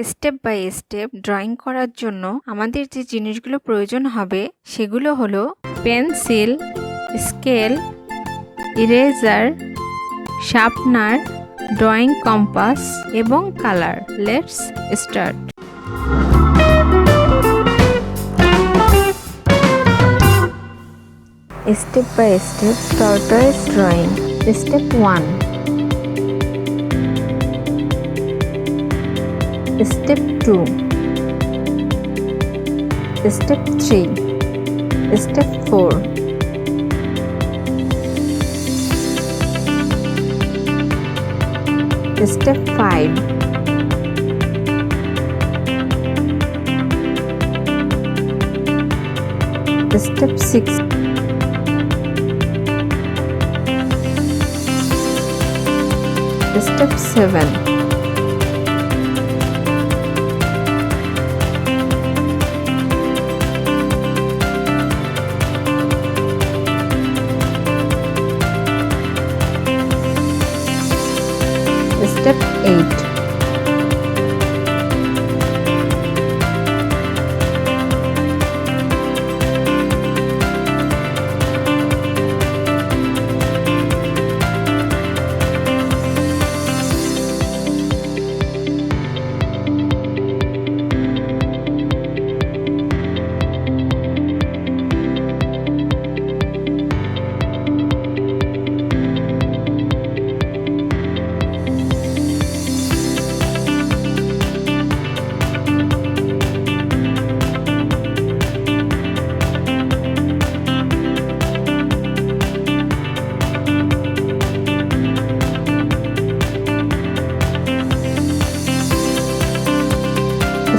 Step by step drawing করার জন্য আমাদের যে জিনিসগুলো প্রয়োজন হবে সেগুলো হলো pencil, scale, eraser, sharpener, drawing compass এবং colour. Let's start. Step by step tortoise drawing. Step 1. Step 2. Step 3. Step 4. Step 5. Step 6. Step 7. Step 8.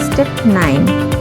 Step 9.